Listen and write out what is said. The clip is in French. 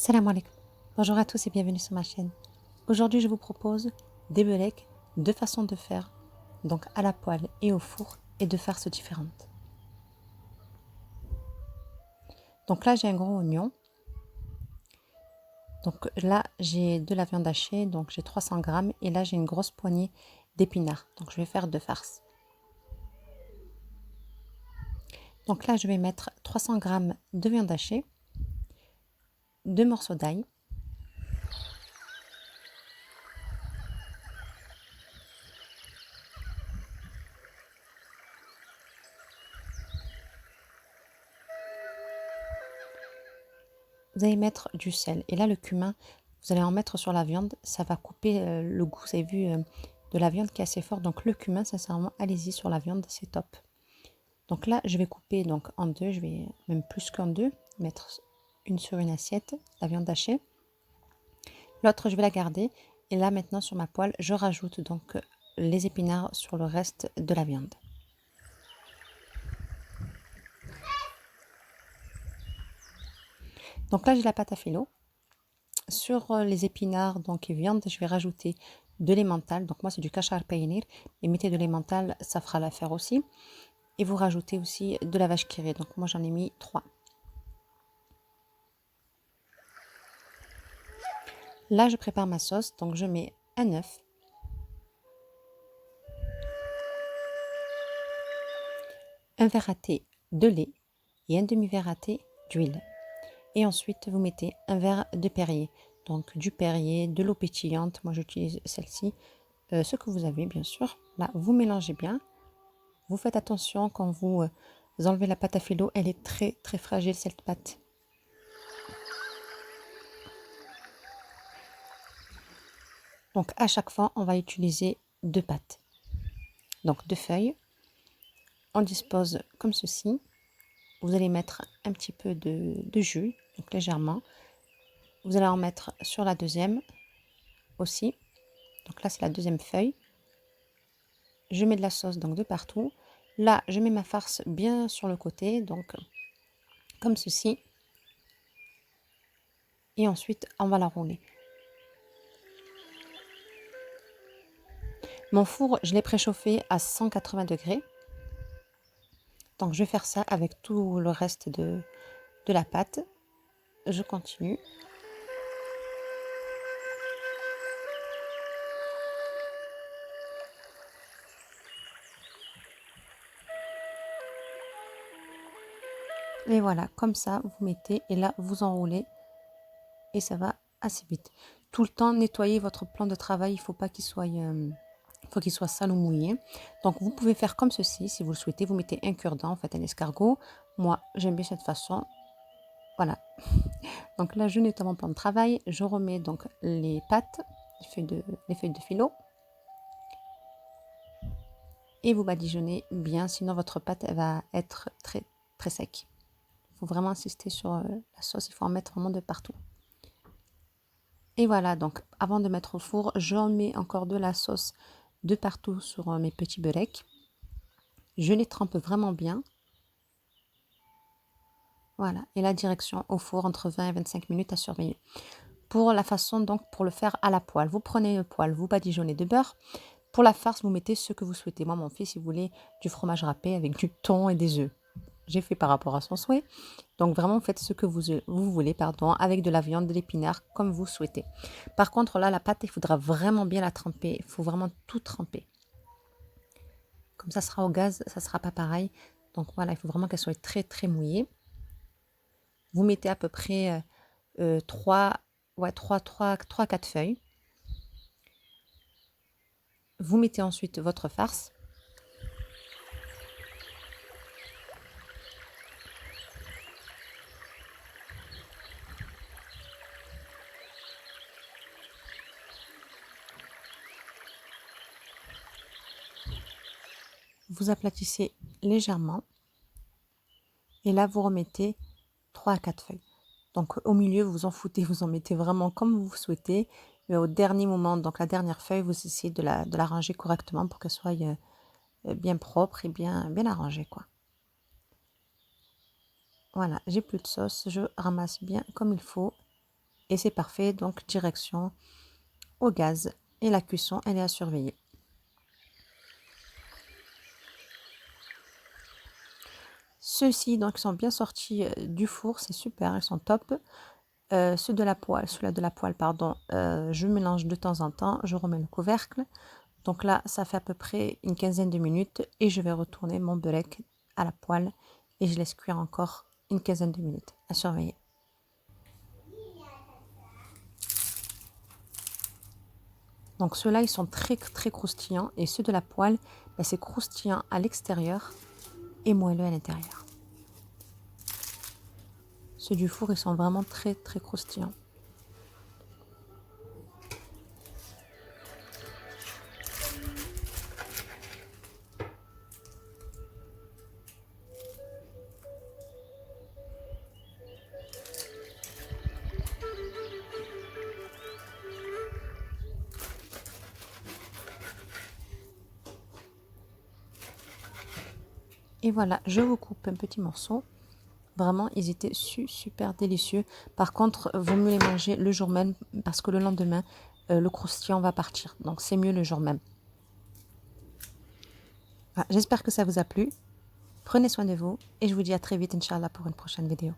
Salam alaikum. Bonjour à tous et bienvenue sur ma chaîne. Aujourd'hui, je vous propose des beureks, deux façons de faire, donc à la poêle et au four, et de farces différentes. Donc là, j'ai un gros oignon. Donc là, j'ai de la viande hachée, donc j'ai 300 grammes, et là, j'ai une grosse poignée d'épinards. Donc je vais faire deux farces. Donc là, je vais mettre 300 grammes de viande hachée, deux morceaux d'ail, vous allez mettre du sel. Et là, le cumin, vous allez en mettre sur la viande. Ça va couper le goût, vous avez vu, de la viande qui est assez fort. Donc le cumin, sincèrement, allez-y sur la viande, c'est top. Donc là, je vais couper donc en deux. Je vais même plus qu'en deux. Mettre une sur une assiette, la viande hachée. L'autre, je vais la garder. Et là, maintenant, sur ma poêle, je rajoute donc les épinards sur le reste de la viande. Donc là, j'ai la pâte à filo. Sur les épinards donc et viande, je vais rajouter de l'emmental. Donc moi, c'est du kachar peynir. Et mettez de l'emmental, ça fera l'affaire aussi. Et vous rajoutez aussi de la vache qui rit. Donc moi, j'en ai mis 3. Là, je prépare ma sauce. Donc je mets un œuf, un verre à thé de lait et un demi-verre à thé d'huile. Et ensuite, vous mettez un verre de Perrier. Donc du Perrier, de l'eau pétillante. Moi, j'utilise celle-ci. Ce que vous avez, bien sûr. Là, vous mélangez bien. Vous faites attention quand vous enlevez la pâte à filo. Elle est très, très fragile, cette pâte. Donc, à chaque fois, on va utiliser deux pâtes. Donc, deux feuilles. On dispose comme ceci. Vous allez mettre un petit peu de jus, donc légèrement. Vous allez en mettre sur la deuxième aussi. Donc là, c'est la deuxième feuille. Je mets de la sauce donc de partout. Là, je mets ma farce bien sur le côté, donc comme ceci. Et ensuite, on va la rouler. Mon four, je l'ai préchauffé à 180 degrés. Donc, je vais faire ça avec tout le reste de la pâte. Je continue. Et voilà, comme ça, vous mettez et là, vous enroulez et ça va assez vite. Tout le temps, nettoyez votre plan de travail. Il ne faut pas qu'il soit, faut qu'il soit sale ou mouillé. Donc, vous pouvez faire comme ceci si vous le souhaitez. Vous mettez un cure-dent, en fait, un escargot. Moi, j'aime bien cette façon. Voilà. Donc là, je nettoie mon plan de travail. Je remets donc les pâtes, les feuilles de philo. Et vous badigeonnez bien, sinon votre pâte elle va être très, très sec. Il faut vraiment insister sur la sauce. Il faut en mettre vraiment de partout. Et voilà, donc avant de mettre au four, je mets encore de la sauce de partout sur mes petits beureks. Je les trempe vraiment bien. Voilà, et la direction au four entre 20 et 25 minutes à surveiller. Pour la façon, donc, pour le faire à la poêle, vous prenez le poêle, vous badigeonnez de beurre. Pour la farce, vous mettez ce que vous souhaitez. Moi, mon fils, il voulait du fromage râpé avec du thon et des œufs. J'ai fait par rapport à son souhait. Donc, vraiment, faites ce que vous voulez, pardon, avec de la viande, de l'épinard, comme vous souhaitez. Par contre, là, la pâte, il faudra vraiment bien la tremper. Il faut vraiment tout tremper. Comme ça sera au gaz, ça ne sera pas pareil. Donc, voilà, il faut vraiment qu'elle soit très, très mouillée. Vous mettez à peu près 3, 4 feuilles. Vous mettez ensuite votre farce. Vous aplatissez légèrement. Et là, vous remettez 3 à 4 feuilles. Donc au milieu, vous en foutez, vous en mettez vraiment comme vous souhaitez. Mais au dernier moment, donc la dernière feuille, vous essayez de la ranger correctement pour qu'elle soit bien propre et bien arrangée, quoi. Voilà, j'ai plus de sauce, je ramasse bien comme il faut. et c'est parfait. Donc direction au gaz et la cuisson, elle est à surveiller. Ceux-ci donc sont bien sortis du four, c'est super, ils sont top. Ceux de la poêle, ceux-là de la poêle, pardon, je mélange de temps en temps, je remets le couvercle. Donc là, ça fait à peu près une quinzaine de minutes et je vais retourner mon beurek à la poêle et je laisse cuire encore une quinzaine de minutes. À surveiller. Donc ceux-là, ils sont très très croustillants et ceux de la poêle, ben, c'est croustillant à l'extérieur et moelleux à l'intérieur. Ceux du four, ils sont vraiment très très croustillants. Et voilà, je vous coupe un petit morceau. Vraiment, ils étaient super délicieux. Par contre, vaut mieux les manger le jour même parce que le lendemain, le croustillant va partir. Donc, c'est mieux le jour même. Voilà, j'espère que ça vous a plu. Prenez soin de vous et je vous dis à très vite, Inch'Allah, pour une prochaine vidéo.